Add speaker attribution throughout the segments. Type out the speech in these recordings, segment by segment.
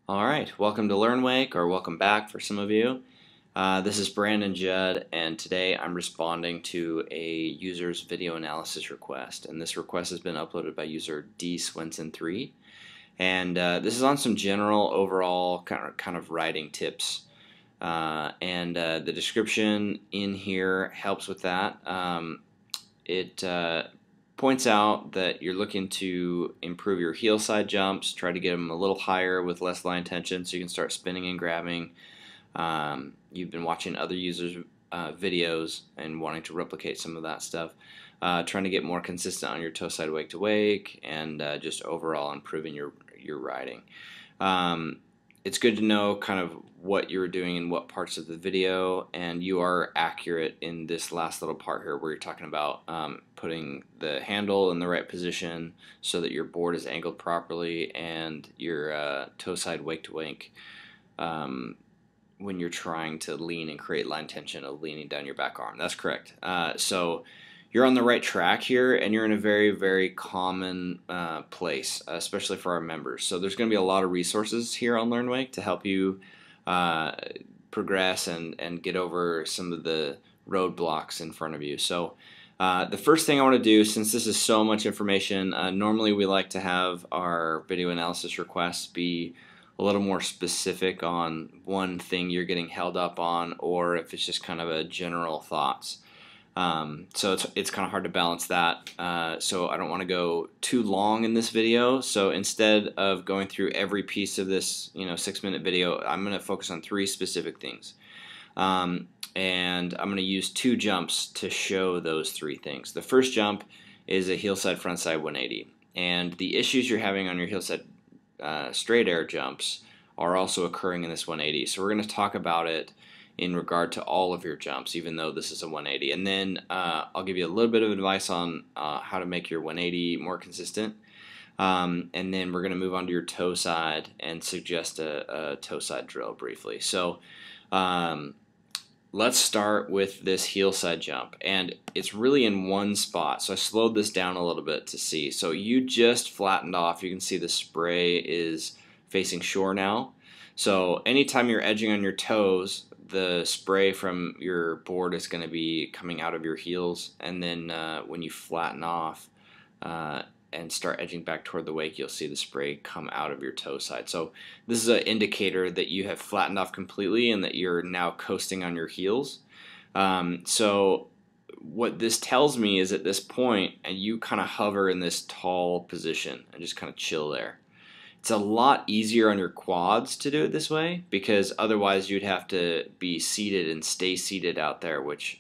Speaker 1: Alright, welcome to LearnWake, or welcome back for some of you. This is Brandon Judd, and today I'm responding to a user's video analysis request. And this request has been uploaded by user dswenson3. And this is on some general overall kind of writing tips. The description in here helps with that. It points out that you're looking to improve your heel side jumps, try to get them a little higher with less line tension so you can start spinning and grabbing. You've been watching other users' videos and wanting to replicate some of that stuff. Trying to get more consistent on your toe side wake to wake, and just overall improving your riding. It's good to know kind of what you were doing in what parts of the video, and you are accurate in this last little part here where you're talking about putting the handle in the right position so that your board is angled properly, and your toe side wake to wake when you're trying to lean and create line tension of leaning down your back arm. That's correct. So you're on the right track here, and you're in a very, very common place, especially for our members. So there's going to be a lot of resources here on LearnWake to help you progress and get over some of the roadblocks in front of you. So the first thing I want to do, since this is so much information, normally we like to have our video analysis requests be a little more specific on one thing you're getting held up on, or if it's just kind of a general thoughts. So it's kind of hard to balance that, so I don't want to go too long in this video. So instead of going through every piece of this 6-minute video, I'm going to focus on 3 specific things, and I'm going to use 2 jumps to show those 3 things. The first jump is a heel side front side 180, and the issues you're having on your heel side straight air jumps are also occurring in this 180. So we're going to talk about it in regard to all of your jumps, even though this is a 180. And then I'll give you a little bit of advice on how to make your 180 more consistent. And then we're going to move on to your toe side and suggest a toe side drill briefly. So let's start with this heel side jump. And it's really in one spot. So I slowed this down a little bit to see. So you just flattened off. You can see the spray is facing shore now. So anytime you're edging on your toes, the spray from your board is going to be coming out of your heels, and then when you flatten off and start edging back toward the wake, you'll see the spray come out of your toe side. So this is an indicator that you have flattened off completely and that you're now coasting on your heels. So what this tells me is at this point, and you kind of hover in this tall position and just kind of chill there. It's a lot easier on your quads to do it this way, because otherwise you'd have to be seated and stay seated out there, which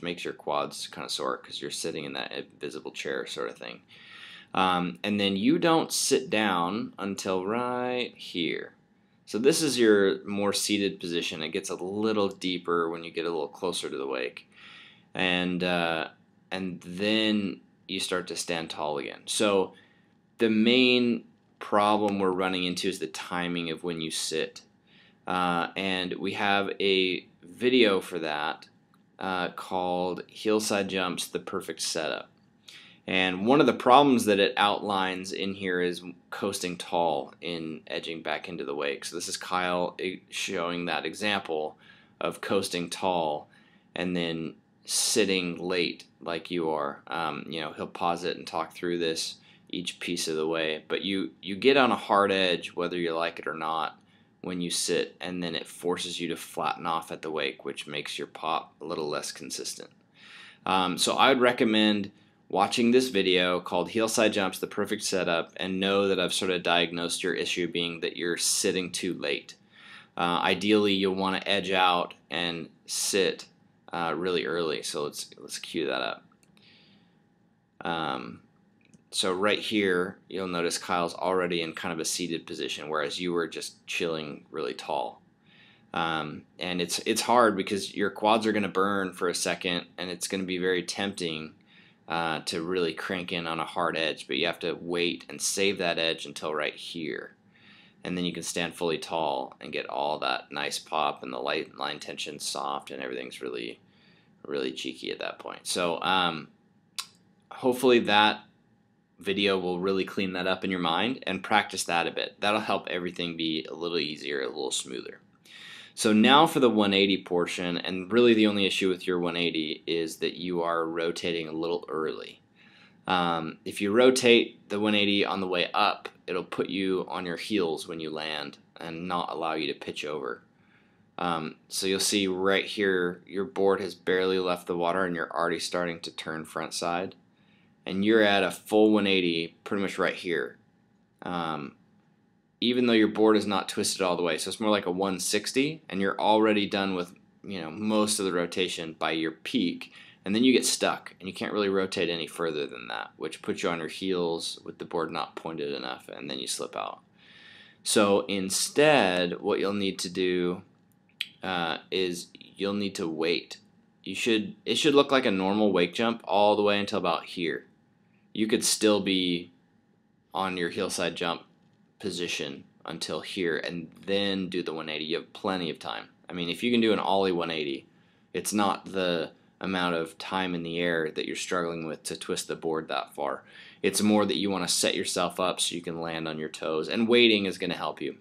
Speaker 1: makes your quads kind of sore because you're sitting in that invisible chair sort of thing. And then you don't sit down until right here. So this is your more seated position. It gets a little deeper when you get a little closer to the wake, and then you start to stand tall again. So the main problem we're running into is the timing of when you sit, and we have a video for that called Heel Side Jumps, the Perfect Setup. And one of the problems that it outlines in here is coasting tall in edging back into the wake. So this is Kyle showing that example of coasting tall and then sitting late like you are. He'll pause it and talk through this each piece of the way, but you get on a hard edge whether you like it or not when you sit, and then it forces you to flatten off at the wake, which makes your pop a little less consistent. So I would recommend watching this video called Heel Side Jumps, the Perfect Setup, and know that I've sort of diagnosed your issue being that you're sitting too late. Ideally you'll want to edge out and sit really early, so let's cue that up. So right here, you'll notice Kyle's already in kind of a seated position, whereas you were just chilling really tall. And it's hard because your quads are going to burn for a second, and it's going to be very tempting to really crank in on a hard edge, but you have to wait and save that edge until right here. And then you can stand fully tall and get all that nice pop, and the line tension soft, and everything's really, really cheeky at that point. So hopefully that video will really clean that up in your mind, and practice that a bit. That'll help everything be a little easier, a little smoother. So now for the 180 portion, and really the only issue with your 180 is that you are rotating a little early. If you rotate the 180 on the way up, it'll put you on your heels when you land and not allow you to pitch over. So you'll see right here your board has barely left the water and you're already starting to turn front side, and you're at a full 180 pretty much right here, even though your board is not twisted all the way. So it's more like a 160, and you're already done with most of the rotation by your peak, and then you get stuck and you can't really rotate any further than that, which puts you on your heels with the board not pointed enough, and then you slip out. So instead, what you'll need to do is you'll need to wait. It should look like a normal wake jump all the way until about here. You could still be on your heel side jump position until here and then do the 180. You have plenty of time. I mean, if you can do an ollie 180, it's not the amount of time in the air that you're struggling with to twist the board that far. It's more that you want to set yourself up so you can land on your toes, and waiting is going to help you.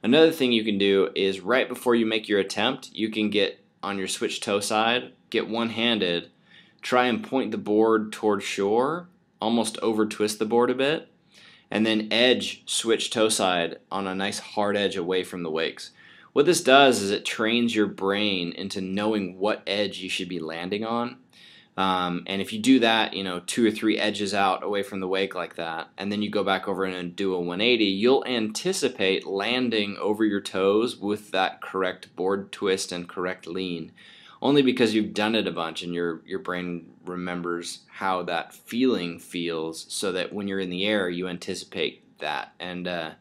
Speaker 1: Another thing you can do is right before you make your attempt, you can get on your switch toe side, get one-handed, try and point the board toward shore, almost over twist the board a bit, and then edge switch toe side on a nice hard edge away from the wakes. What this does is it trains your brain into knowing what edge you should be landing on. And if you do that, 2 or 3 edges out away from the wake like that, and then you go back over and do a 180, you'll anticipate landing over your toes with that correct board twist and correct lean, only because you've done it a bunch and your brain remembers how that feeling feels, so that when you're in the air, you anticipate that. And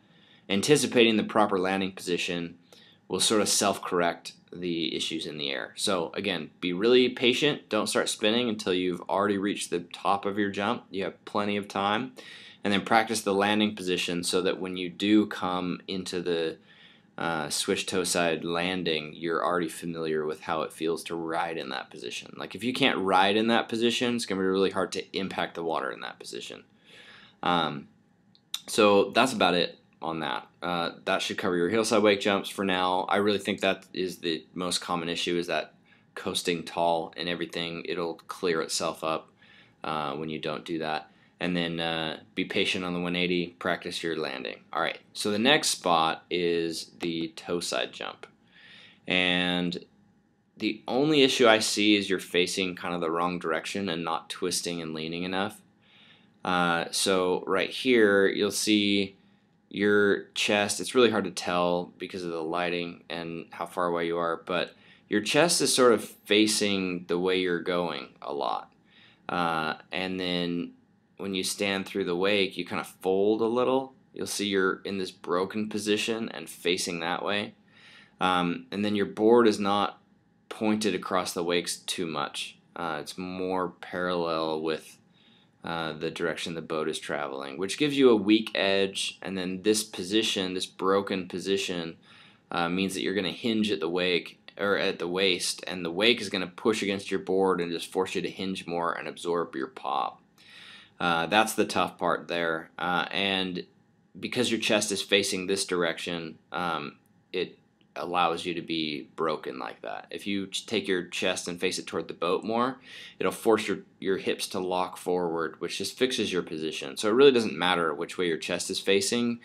Speaker 1: anticipating the proper landing position will sort of self-correct the issues in the air. So again, be really patient. Don't start spinning until you've already reached the top of your jump. You have plenty of time. And then practice the landing position so that when you do come into the switch toe side landing, you're already familiar with how it feels to ride in that position. Like if you can't ride in that position, it's going to be really hard to impact the water in that position. So that's about it on that. That should cover your heel side wake jumps for now. I really think that is the most common issue, is that coasting tall and everything. It'll clear itself up when you don't do that. And then be patient on the 180, practice your landing. Alright, so the next spot is the toe side jump. And the only issue I see is you're facing kind of the wrong direction and not twisting and leaning enough. So right here, you'll see your chest. It's really hard to tell because of the lighting and how far away you are, but your chest is sort of facing the way you're going a lot. And then when you stand through the wake, you kind of fold a little. You'll see you're in this broken position and facing that way. And then your board is not pointed across the wakes too much. It's more parallel with the direction the boat is traveling, which gives you a weak edge. And then this position, this broken position, means that you're going to hinge at the wake or at the waist, and the wake is going to push against your board and just force you to hinge more and absorb your pop. That's the tough part there. And because your chest is facing this direction, it allows you to be broken like that. If you take your chest and face it toward the boat more, it'll force your hips to lock forward, which just fixes your position. So it really doesn't matter which way your chest is facing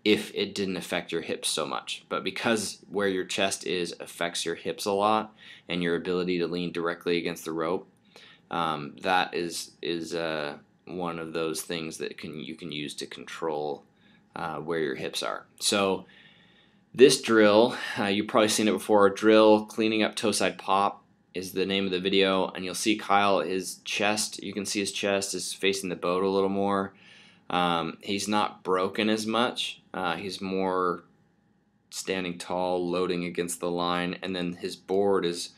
Speaker 1: if it didn't affect your hips so much. But because where your chest is affects your hips a lot and your ability to lean directly against the rope, that is one of those things that you can use to control where your hips are. So this drill, you've probably seen it before. Drill cleaning up toe side pop is the name of the video, and you'll see Kyle, his chest, you can see his chest is facing the boat a little more. He's not broken as much. He's more standing tall, loading against the line, and then his board is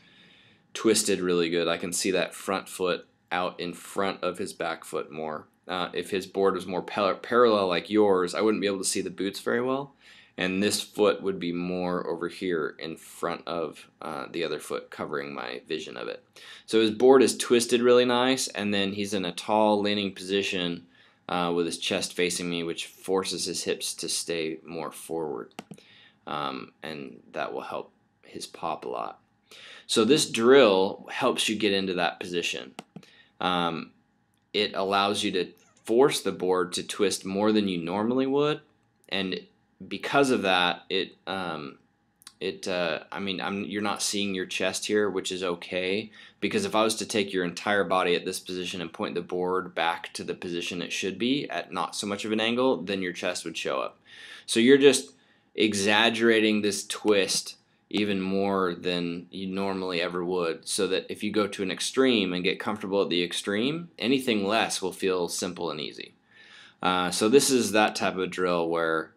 Speaker 1: twisted really good. I can see that front foot out in front of his back foot more. If his board was more parallel like yours, I wouldn't be able to see the boots very well, and this foot would be more over here in front of the other foot, covering my vision of it. So his board is twisted really nice, and then he's in a tall leaning position with his chest facing me, which forces his hips to stay more forward, and that will help his pop a lot. So this drill helps you get into that position. It allows you to force the board to twist more than you normally would, and because of that, you're not seeing your chest here, which is okay, because if I was to take your entire body at this position and point the board back to the position it should be at not so much of an angle, then your chest would show up. So you're just exaggerating this twist even more than you normally ever would, so that if you go to an extreme and get comfortable at the extreme, anything less will feel simple and easy. So this is that type of drill where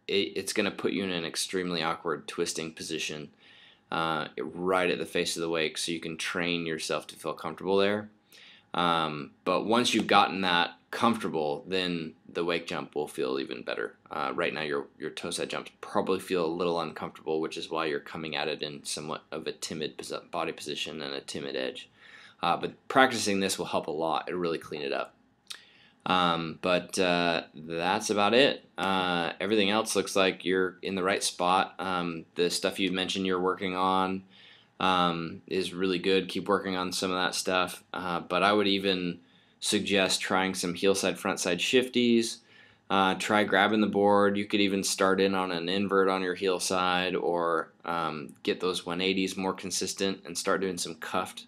Speaker 1: it's going to put you in an extremely awkward twisting position right at the face of the wake, so you can train yourself to feel comfortable there. But once you've gotten that comfortable, then the wake jump will feel even better. Right now your toe side jumps probably feel a little uncomfortable, which is why you're coming at it in somewhat of a timid body position and a timid edge. But practicing this will help a lot. It'll really clean it up. But that's about it. Everything else looks like you're in the right spot. The stuff you mentioned you're working on is really good. Keep working on some of that stuff. But I would even suggest trying some heel side, front side shifties. Try grabbing the board. You could even start in on an invert on your heel side, or get those 180s more consistent and start doing some cuffed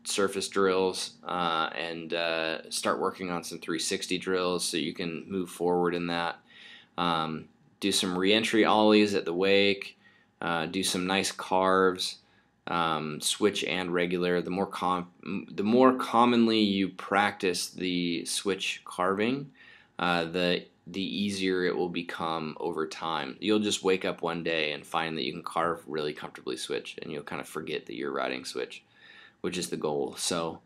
Speaker 1: surface drills, and start working on some 360 drills so you can move forward in that. Do some re-entry ollies at the wake. Do some nice carves, switch and regular. The more commonly you practice the switch carving, the easier it will become over time. You'll just wake up one day and find that you can carve really comfortably switch, and you'll kind of forget that you're riding switch, which is the goal. So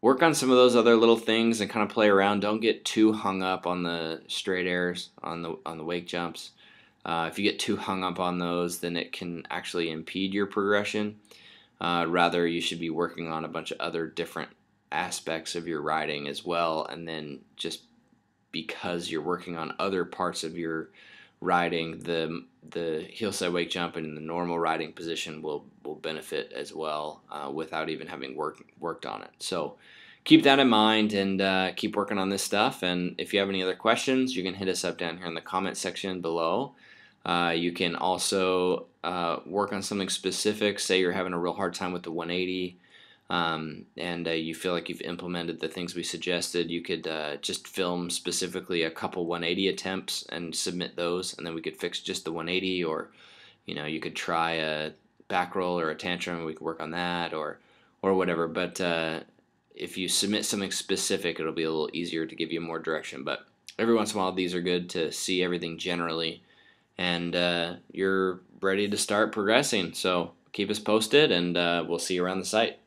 Speaker 1: work on some of those other little things and kind of play around. Don't get too hung up on the straight airs on the wake jumps. If you get too hung up on those, then it can actually impede your progression. Rather, you should be working on a bunch of other different aspects of your riding as well, and then just because you're working on other parts of your riding, the heel side wake jump and the normal riding position will benefit as well, without even having worked on it. So keep that in mind, and keep working on this stuff. And if you have any other questions, you can hit us up down here in the comment section below. You can also work on something specific. Say you're having a real hard time with the 180, and you feel like you've implemented the things we suggested. You could just film specifically a couple 180 attempts and submit those, and then we could fix just the 180. Or you could try a back roll or a tantrum, and we could work on that, or whatever. But if you submit something specific, it'll be a little easier to give you more direction. But every once in a while, these are good to see everything generally, and you're ready to start progressing. So keep us posted, and we'll see you around the site.